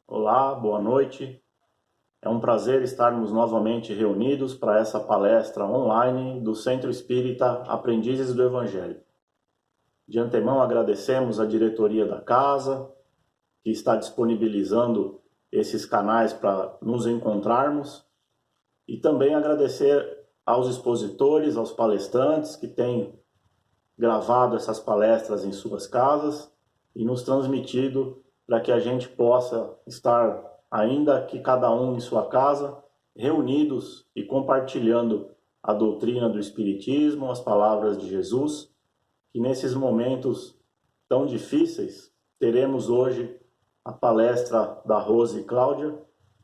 Olá, boa noite. É um prazer estarmos novamente reunidos para essa palestra online do Centro Espírita Aprendizes do Evangelho. De antemão agradecemos a diretoria da casa, que está disponibilizando esses canais para nos encontrarmos, e também agradecer aos expositores, aos palestrantes que têm gravado essas palestras em suas casas e nos transmitido para que a gente possa estar, ainda que cada um em sua casa, reunidos e compartilhando a doutrina do Espiritismo, as palavras de Jesus, que nesses momentos tão difíceis, teremos hoje a palestra da Rose e Cláudia,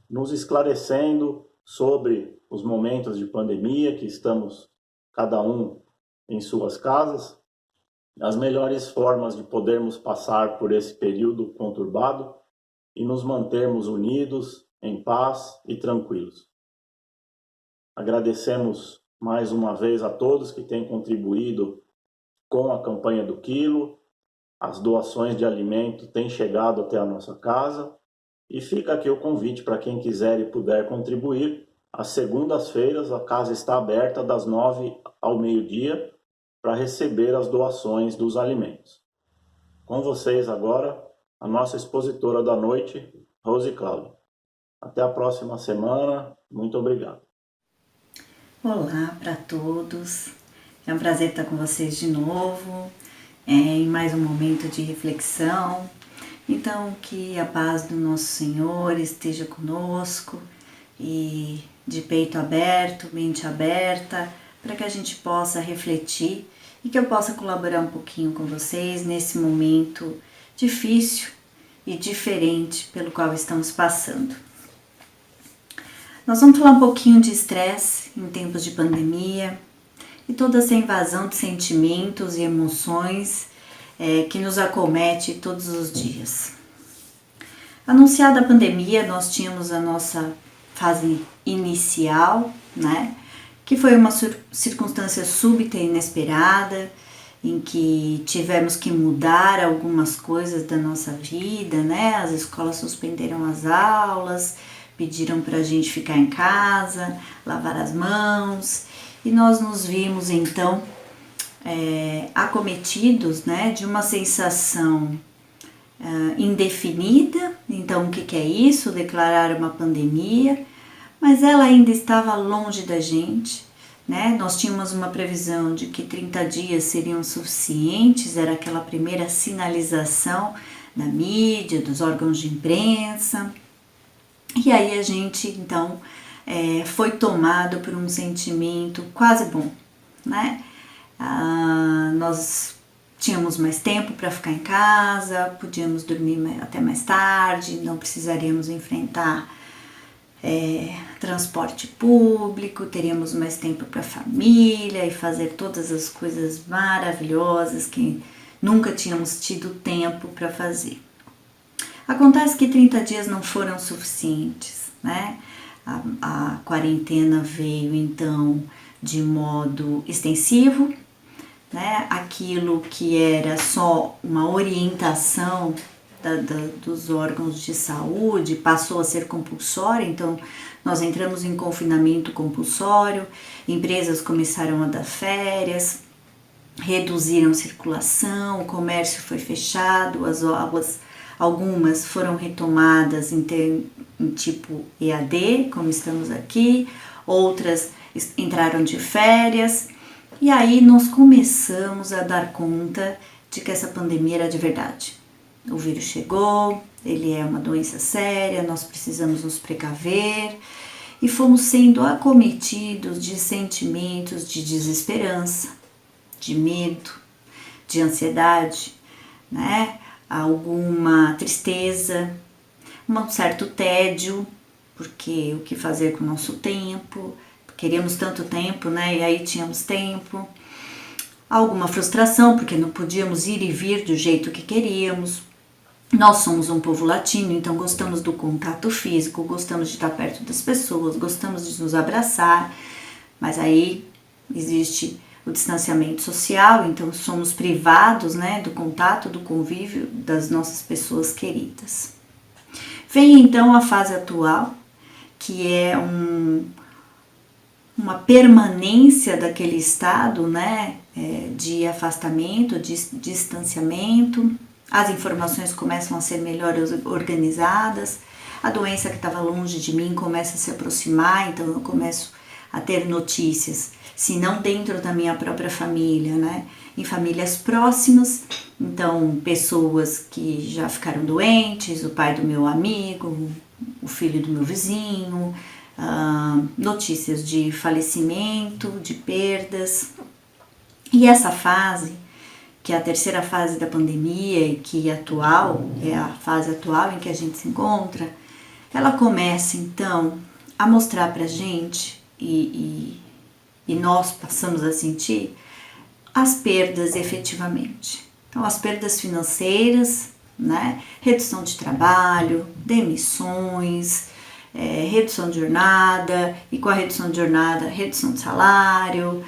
nos esclarecendo sobre os momentos de pandemia que estamos cada um em suas casas, as melhores formas de podermos passar por esse período conturbado e nos mantermos unidos, em paz e tranquilos. Agradecemos mais uma vez a todos que têm contribuído com a campanha do quilo, as doações de alimento têm chegado até a nossa casa e fica aqui o convite para quem quiser e puder contribuir. Às segundas-feiras a casa está aberta das 9 ao meio-dia para receber as doações dos alimentos. Com vocês agora, a nossa expositora da noite, Rose Cláudia. Até a próxima semana. Muito obrigado. Olá para todos. É um prazer estar com vocês de novo, em mais um momento de reflexão. Então, que a paz do nosso Senhor esteja conosco e de peito aberto, mente aberta, para que a gente possa refletir e que eu possa colaborar um pouquinho com vocês nesse momento difícil e diferente pelo qual estamos passando. Nós vamos falar um pouquinho de estresse em tempos de pandemia e toda essa invasão de sentimentos e emoções que nos acomete todos os dias. Anunciada a pandemia, nós tínhamos a nossa fase inicial, né? Que foi uma circunstância súbita e inesperada, em que tivemos que mudar algumas coisas da nossa vida, né? As escolas suspenderam as aulas, pediram para a gente ficar em casa, lavar as mãos, e nós nos vimos então acometidos, né, de uma sensação indefinida. Então, o que é isso? Declarar uma pandemia, mas ela ainda estava longe da gente, né? Nós tínhamos uma previsão de que 30 dias seriam suficientes, era aquela primeira sinalização da mídia, dos órgãos de imprensa, e aí a gente então foi tomado por um sentimento quase bom, né? Nós tínhamos mais tempo para ficar em casa, podíamos dormir até mais tarde, não precisaríamos enfrentar transporte público, teríamos mais tempo para a família e fazer todas as coisas maravilhosas que nunca tínhamos tido tempo para fazer. Acontece que 30 dias não foram suficientes, né? A quarentena veio então de modo extensivo, né? Aquilo que era só uma orientação dos órgãos de saúde passou a ser compulsório, então nós entramos em confinamento compulsório, empresas começaram a dar férias, reduziram circulação, o comércio foi fechado, as aulas, algumas foram retomadas em tipo EAD, como estamos aqui, outras entraram de férias, e aí nós começamos a dar conta de que essa pandemia era de verdade. O vírus chegou, ele é uma doença séria, nós precisamos nos precaver, e fomos sendo acometidos de sentimentos de desesperança, de medo, de ansiedade, né? Alguma tristeza, um certo tédio, porque o que fazer com o nosso tempo, queríamos tanto tempo, né? E aí tínhamos tempo. Alguma frustração, porque não podíamos ir e vir do jeito que queríamos. Nós somos um povo latino, então gostamos do contato físico, gostamos de estar perto das pessoas, gostamos de nos abraçar, mas aí existe o distanciamento social, então somos privados, né, do contato, do convívio das nossas pessoas queridas. Vem então a fase atual, que é uma permanência daquele estado, né, de afastamento, de distanciamento. As informações começam a ser melhor organizadas, a doença que estava longe de mim começa a se aproximar, então eu começo a ter notícias, se não dentro da minha própria família, né, em famílias próximas, então pessoas que já ficaram doentes, o pai do meu amigo, o filho do meu vizinho, notícias de falecimento, de perdas. E essa fase, que é a terceira fase da pandemia e que é a fase atual em que a gente se encontra, ela começa então a mostrar pra gente e nós passamos a sentir as perdas efetivamente. Então, as perdas financeiras, né? Redução de trabalho, demissões, redução de jornada, e com a redução de jornada, redução de salário.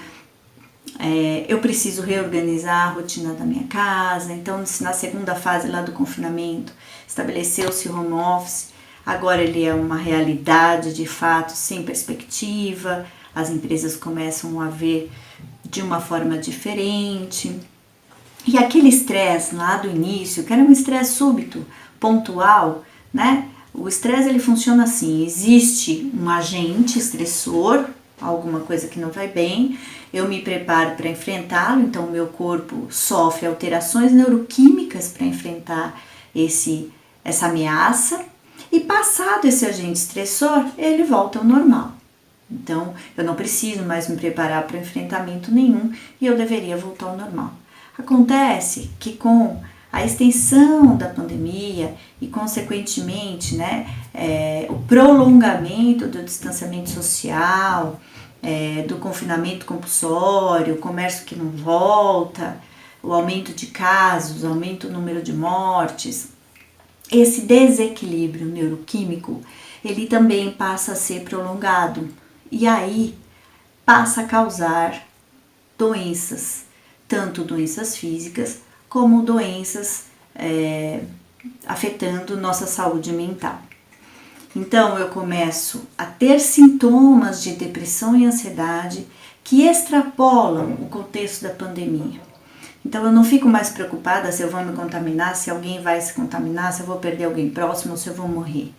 Eu preciso reorganizar a rotina da minha casa. Então, se na segunda fase lá do confinamento estabeleceu-se o home office, agora ele é uma realidade de fato, sem perspectiva, as empresas começam a ver de uma forma diferente. E aquele estresse lá do início, que era um estresse súbito, pontual, né? O estresse ele funciona assim, existe um agente estressor, alguma coisa que não vai bem, eu me preparo para enfrentá-lo, então o meu corpo sofre alterações neuroquímicas para enfrentar essa ameaça, e passado esse agente estressor, ele volta ao normal. Então, eu não preciso mais me preparar para enfrentamento nenhum e eu deveria voltar ao normal. Acontece que com a extensão da pandemia e, consequentemente, né, o prolongamento do distanciamento social, do confinamento compulsório, o comércio que não volta, o aumento de casos, o aumento do número de mortes, esse desequilíbrio neuroquímico, ele também passa a ser prolongado. E aí passa a causar doenças, tanto doenças físicas como doenças afetando nossa saúde mental. Então eu começo a ter sintomas de depressão e ansiedade que extrapolam o contexto da pandemia. Então eu não fico mais preocupada se eu vou me contaminar, se alguém vai se contaminar, se eu vou perder alguém próximo ou se eu vou morrer.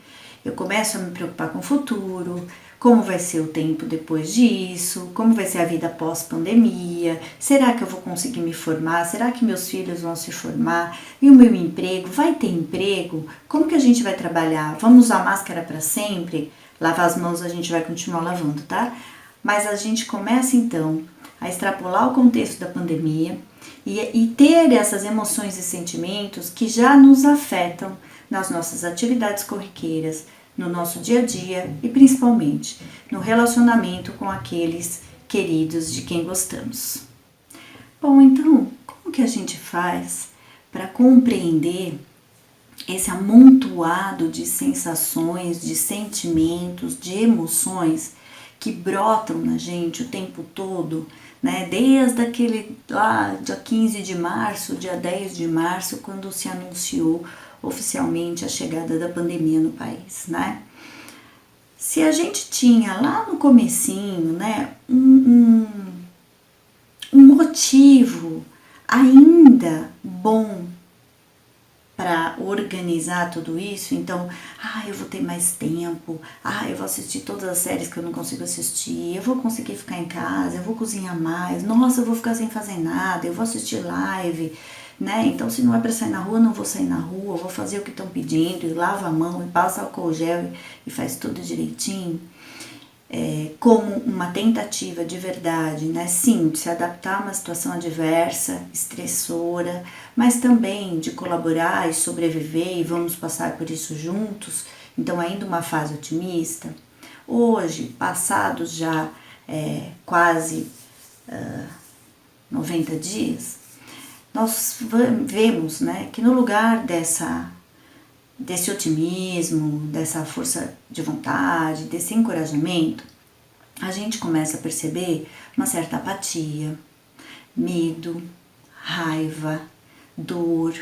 Eu começo a me preocupar com o futuro, como vai ser o tempo depois disso, como vai ser a vida pós-pandemia, será que eu vou conseguir me formar, será que meus filhos vão se formar, e o meu emprego, vai ter emprego, como que a gente vai trabalhar, vamos usar máscara para sempre, lavar as mãos a gente vai continuar lavando, tá? Mas a gente começa então a extrapolar o contexto da pandemia e ter essas emoções e sentimentos que já nos afetam nas nossas atividades corriqueiras, no nosso dia a dia e principalmente no relacionamento com aqueles queridos de quem gostamos. Bom, então, como que a gente faz para compreender esse amontoado de sensações, de sentimentos, de emoções que brotam na gente o tempo todo, né? Desde aquele lá, dia 15 de março, dia 10 de março, quando se anunciou oficialmente a chegada da pandemia no país, né? Se a gente tinha lá no comecinho, né, um motivo ainda bom para organizar tudo isso, então, eu vou ter mais tempo, eu vou assistir todas as séries que eu não consigo assistir, eu vou conseguir ficar em casa, eu vou cozinhar mais, nossa, eu vou ficar sem fazer nada, eu vou assistir live, né? Então, se não é para sair na rua, não vou sair na rua, eu vou fazer o que estão pedindo, e lava a mão, e passa álcool gel e faz tudo direitinho. Como uma tentativa de verdade, né? Sim, de se adaptar a uma situação adversa, estressora, mas também de colaborar e sobreviver, e vamos passar por isso juntos. Então, ainda uma fase otimista. Hoje, passados já quase 90 dias, nós vemos, né, que no lugar desse otimismo, dessa força de vontade, desse encorajamento, a gente começa a perceber uma certa apatia, medo, raiva, dor,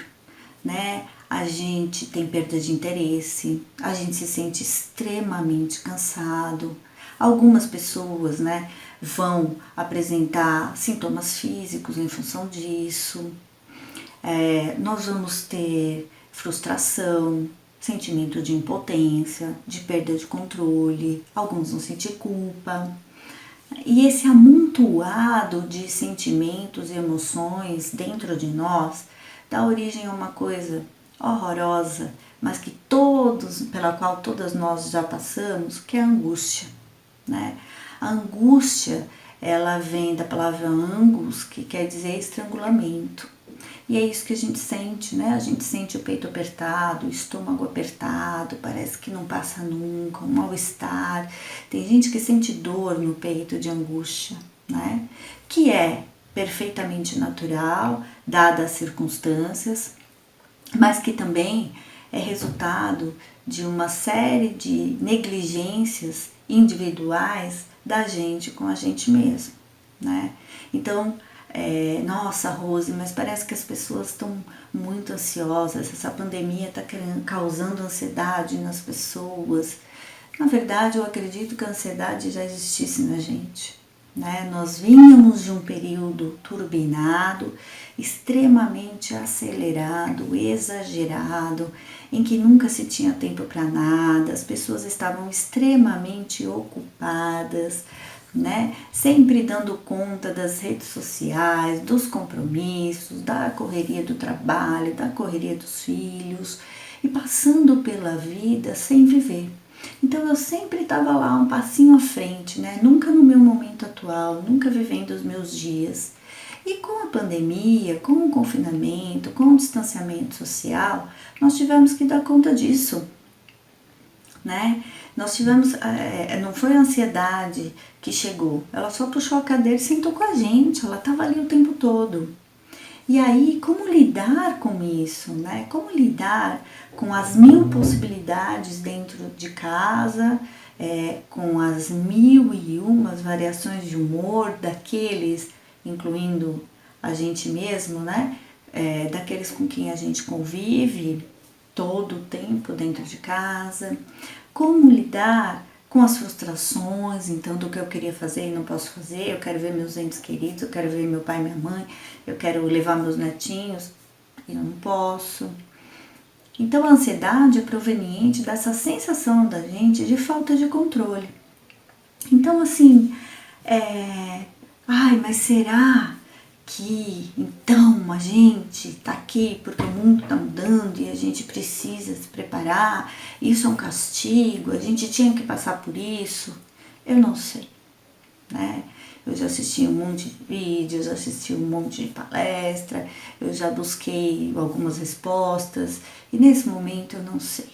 né? A gente tem perda de interesse, a gente se sente extremamente cansado. Algumas pessoas, né, vão apresentar sintomas físicos em função disso. Nós vamos ter frustração, sentimento de impotência, de perda de controle, alguns vão sentir culpa. E esse amontoado de sentimentos e emoções dentro de nós dá origem a uma coisa horrorosa, mas que pela qual todas nós já passamos, que é a angústia, né? A angústia, ela vem da palavra angus, que quer dizer estrangulamento. E é isso que a gente sente, né? A gente sente o peito apertado, o estômago apertado, parece que não passa nunca, um mal-estar. Tem gente que sente dor no peito de angústia, né? Que é perfeitamente natural, dadas as circunstâncias, mas que também é resultado de uma série de negligências individuais da gente com a gente mesmo, né? Então, nossa, Rose, mas parece que as pessoas estão muito ansiosas, essa pandemia está causando ansiedade nas pessoas. Na verdade, eu acredito que a ansiedade já existisse na gente, né? Nós vínhamos de um período turbinado, extremamente acelerado, exagerado, em que nunca se tinha tempo para nada, as pessoas estavam extremamente ocupadas, né? Sempre dando conta das redes sociais, dos compromissos, da correria do trabalho, da correria dos filhos e passando pela vida sem viver. Então eu sempre estava lá um passinho à frente, né? Nunca no meu momento atual, nunca vivendo os meus dias. E com a pandemia, com o confinamento, com o distanciamento social, nós tivemos que dar conta disso, né? Nós tivemos, não foi a ansiedade que chegou, ela só puxou a cadeira e sentou com a gente, ela estava ali o tempo todo. E aí, como lidar com isso, né? Como lidar com as 1000 possibilidades dentro de casa, com as 1001 variações de humor daqueles, incluindo a gente mesmo, né? Daqueles com quem a gente convive todo o tempo dentro de casa. Como lidar com as frustrações, então, do que eu queria fazer e não posso fazer, eu quero ver meus entes queridos, eu quero ver meu pai e minha mãe, eu quero levar meus netinhos e eu não posso. Então, a ansiedade é proveniente dessa sensação da gente de falta de controle. Então, assim, mas será que então a gente está aqui porque o mundo está mudando e a gente precisa se preparar, isso é um castigo, a gente tinha que passar por isso? Eu não sei, né? Eu já assisti um monte de vídeos, assisti um monte de palestra, eu já busquei algumas respostas e nesse momento eu não sei.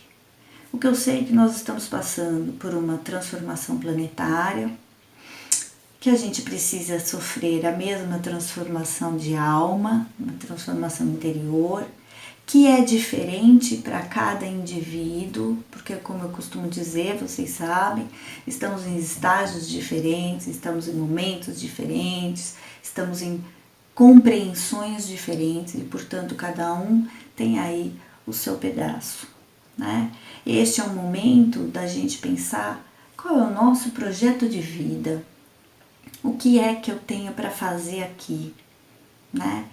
O que eu sei é que nós estamos passando por uma transformação planetária, que a gente precisa sofrer a mesma transformação de alma, uma transformação interior, que é diferente para cada indivíduo, porque como eu costumo dizer, vocês sabem, estamos em estágios diferentes, estamos em momentos diferentes, estamos em compreensões diferentes e, portanto, cada um tem aí o seu pedaço, né? Este é o momento da gente pensar qual é o nosso projeto de vida. O que é que eu tenho para fazer aqui, né?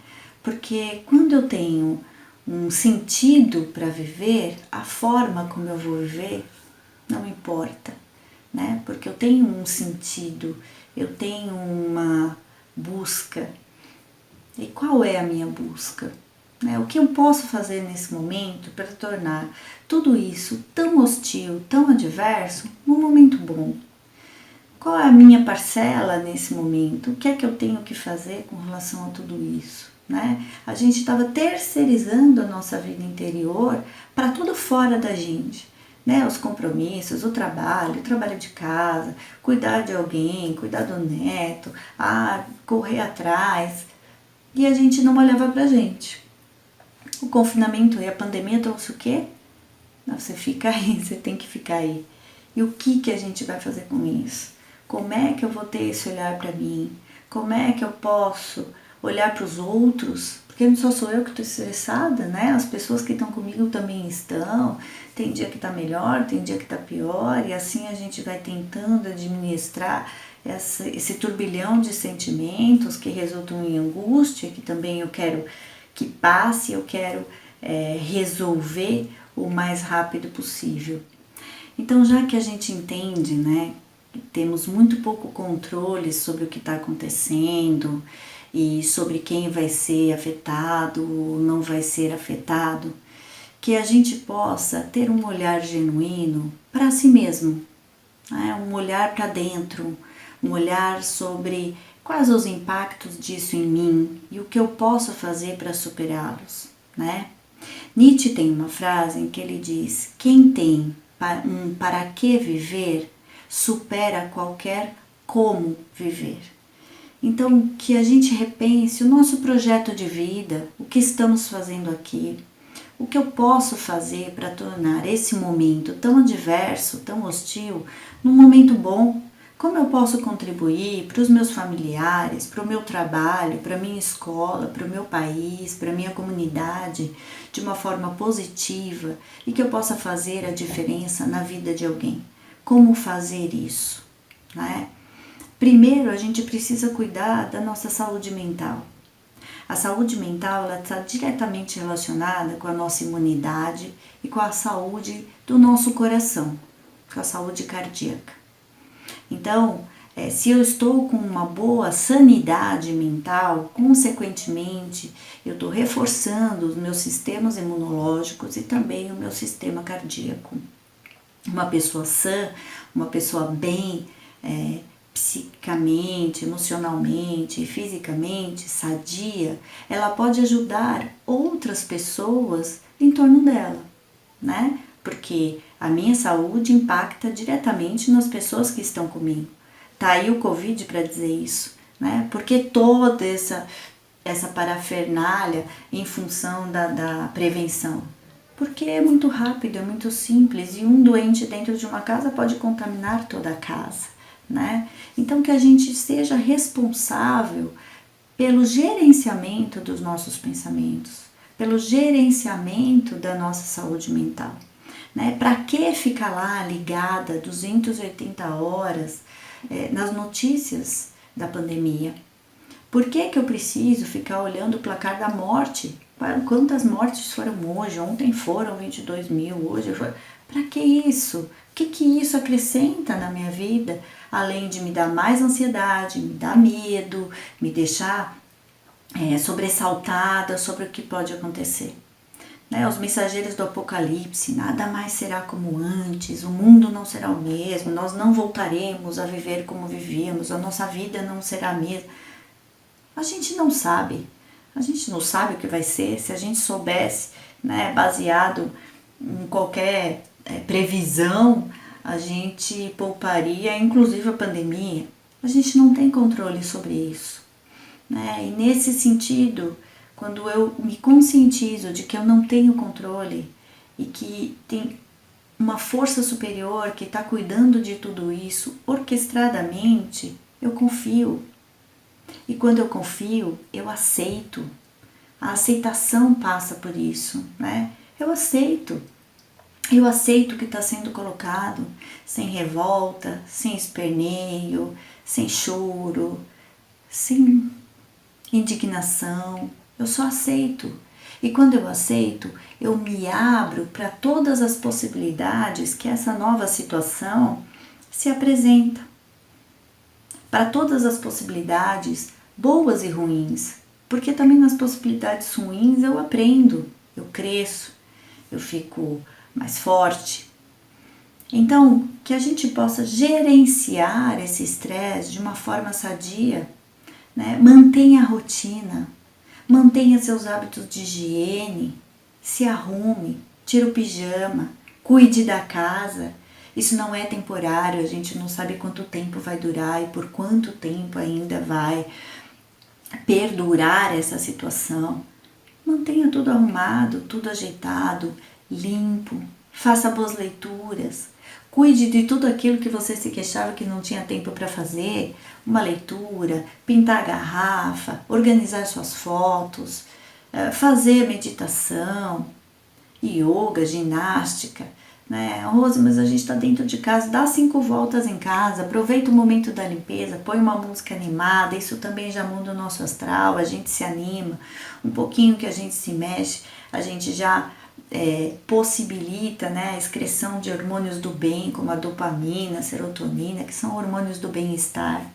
Porque quando eu tenho um sentido para viver, a forma como eu vou viver não importa, né? Porque eu tenho um sentido, eu tenho uma busca. E qual é a minha busca? Né? O que eu posso fazer nesse momento para tornar tudo isso tão hostil, tão adverso, num momento bom? Qual é a minha parcela nesse momento? O que é que eu tenho que fazer com relação a tudo isso? Né? A gente estava terceirizando a nossa vida interior para tudo fora da gente. Né? Os compromissos, o trabalho de casa, cuidar de alguém, cuidar do neto, correr atrás. E a gente não olhava pra gente. O confinamento e a pandemia trouxe o quê? Você fica aí, você tem que ficar aí. E o que a gente vai fazer com isso? Como é que eu vou ter esse olhar para mim? Como é que eu posso olhar para os outros? Porque não só sou eu que estou estressada, né? As pessoas que estão comigo também estão. Tem dia que está melhor, tem dia que está pior, e assim a gente vai tentando administrar esse turbilhão de sentimentos que resultam em angústia, que também eu quero que passe, eu quero resolver o mais rápido possível. Então, já que a gente entende, né, que temos muito pouco controle sobre o que está acontecendo e sobre quem vai ser afetado ou não vai ser afetado, que a gente possa ter um olhar genuíno para si mesmo, né, um olhar para dentro, um olhar sobre quais os impactos disso em mim e o que eu posso fazer para superá-los, né? Nietzsche tem uma frase em que ele diz: quem tem para que viver supera qualquer como viver. Então, que a gente repense o nosso projeto de vida, o que estamos fazendo aqui, o que eu posso fazer para tornar esse momento tão adverso, tão hostil, num momento bom. Como eu posso contribuir para os meus familiares, para o meu trabalho, para a minha escola, para o meu país, para a minha comunidade, de uma forma positiva e que eu possa fazer a diferença na vida de alguém. Como fazer isso, né? Primeiro, a gente precisa cuidar da nossa saúde mental. A saúde mental está diretamente relacionada com a nossa imunidade e com a saúde do nosso coração, com a saúde cardíaca. Então, se eu estou com uma boa sanidade mental, consequentemente, eu estou reforçando os meus sistemas imunológicos e também o meu sistema cardíaco. Uma pessoa sã, uma pessoa bem psicamente, emocionalmente e fisicamente sadia, ela pode ajudar outras pessoas em torno dela, né? Porque a minha saúde impacta diretamente nas pessoas que estão comigo. Tá aí o Covid para dizer isso, né? Porque toda essa parafernália em função da prevenção. Porque é muito rápido, é muito simples, e um doente dentro de uma casa pode contaminar toda a casa, né? Então que a gente seja responsável pelo gerenciamento dos nossos pensamentos, pelo gerenciamento da nossa saúde mental. Né? Para que ficar lá ligada 280 horas nas notícias da pandemia? Por que eu preciso ficar olhando o placar da morte? Quantas mortes foram hoje? Ontem foram 22 mil, hoje foram... Para que isso? O que isso acrescenta na minha vida? Além de me dar mais ansiedade, me dar medo, me deixar sobressaltada sobre o que pode acontecer. Os mensageiros do Apocalipse: nada mais será como antes, o mundo não será o mesmo, nós não voltaremos a viver como vivíamos, a nossa vida não será a mesma. A gente não sabe o que vai ser. Se a gente soubesse, né, baseado em qualquer previsão, a gente pouparia, inclusive a pandemia. A gente não tem controle sobre isso, né? E nesse sentido, quando eu me conscientizo de que eu não tenho controle e que tem uma força superior que está cuidando de tudo isso orquestradamente, eu confio. E quando eu confio, eu aceito. A aceitação passa por isso, né? Eu aceito o que está sendo colocado, sem revolta, sem esperneio, sem choro, sem indignação. Eu só aceito. E quando eu aceito, eu me abro para todas as possibilidades que essa nova situação se apresenta. Para todas as possibilidades boas e ruins. Porque também nas possibilidades ruins eu aprendo, eu cresço, eu fico mais forte. Então, que a gente possa gerenciar esse estresse de uma forma sadia, né? Mantenha a rotina, mantenha seus hábitos de higiene, se arrume, tira o pijama, cuide da casa. Isso não é temporário, a gente não sabe quanto tempo vai durar e por quanto tempo ainda vai perdurar essa situação. Mantenha tudo arrumado, tudo ajeitado, limpo, faça boas leituras, cuide de tudo aquilo que você se queixava que não tinha tempo para fazer, uma leitura, pintar a garrafa, organizar suas fotos, fazer meditação, yoga, ginástica, né? Rose, mas a gente está dentro de casa, dá 5 voltas em casa, aproveita o momento da limpeza, põe uma música animada, isso também já muda o nosso astral, a gente se anima, um pouquinho que a gente se mexe, a gente já possibilita, né, a excreção de hormônios do bem, como a dopamina, a serotonina, que são hormônios do bem-estar.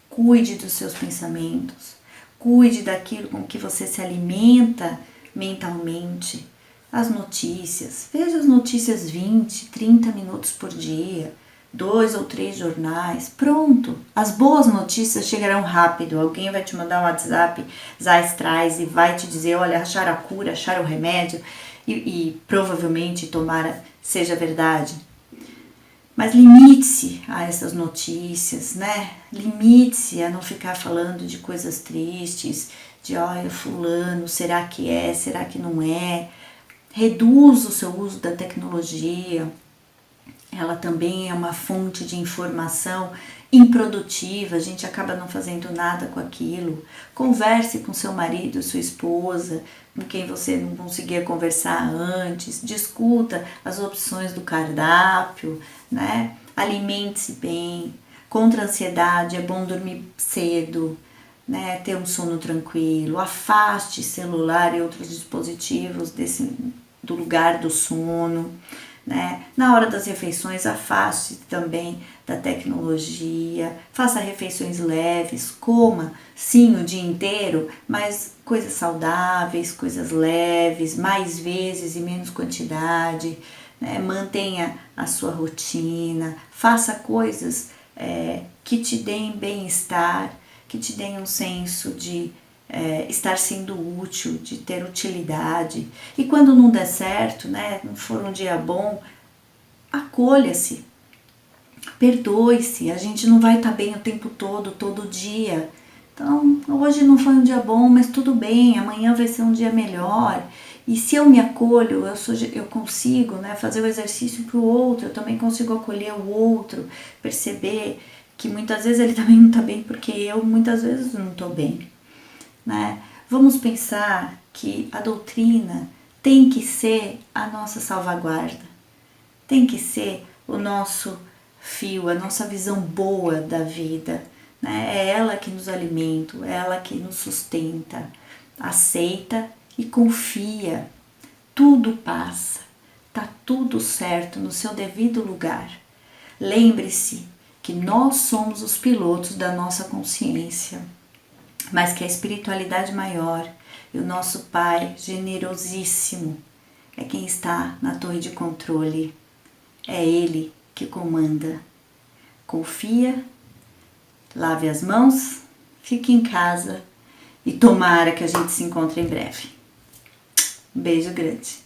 Cuide dos seus pensamentos, cuide daquilo com que você se alimenta mentalmente. As notícias, veja as notícias 20, 30 minutos por dia, 2 ou 3 jornais, pronto. As boas notícias chegarão rápido, alguém vai te mandar um WhatsApp, Zais traz e vai te dizer, olha, acharam a cura, acharam o remédio e provavelmente tomara seja verdade. Mas limite-se a essas notícias, né? Limite-se a não ficar falando de coisas tristes, de olha, fulano, será que é, será que não é? Reduz o seu uso da tecnologia, ela também é uma fonte de informação improdutiva, a gente acaba não fazendo nada com aquilo. Converse com seu marido, sua esposa, com quem você não conseguia conversar antes, discuta as opções do cardápio, né? Alimente-se bem. Contra a ansiedade é bom dormir cedo, né? Ter um sono tranquilo, afaste celular e outros dispositivos do lugar do sono, né? Na hora das refeições, afaste também da tecnologia, faça refeições leves, coma sim o dia inteiro, mas coisas saudáveis, coisas leves, mais vezes e menos quantidade, né? Mantenha a sua rotina, faça coisas que te deem bem-estar, que te deem um senso de estar sendo útil, de ter utilidade. E quando não der certo, né, não for um dia bom, acolha-se, perdoe-se. A gente não vai estar bem o tempo todo dia. Então, hoje não foi um dia bom, mas tudo bem, amanhã vai ser um dia melhor. E se eu me acolho, eu consigo, né, fazer o exercício para o outro, eu também consigo acolher o outro, perceber que muitas vezes ele também não está bem porque eu muitas vezes não estou bem. Né? Vamos pensar que a doutrina tem que ser a nossa salvaguarda, tem que ser o nosso fio, a nossa visão boa da vida, né? É ela que nos alimenta, é ela que nos sustenta. Aceita e confia, tudo passa, tá tudo certo no seu devido lugar. Lembre-se que nós somos os pilotos da nossa consciência, mas que a espiritualidade maior e o nosso Pai generosíssimo é quem está na torre de controle. É Ele que comanda. Confia, lave as mãos, fique em casa e tomara que a gente se encontre em breve. Um beijo grande.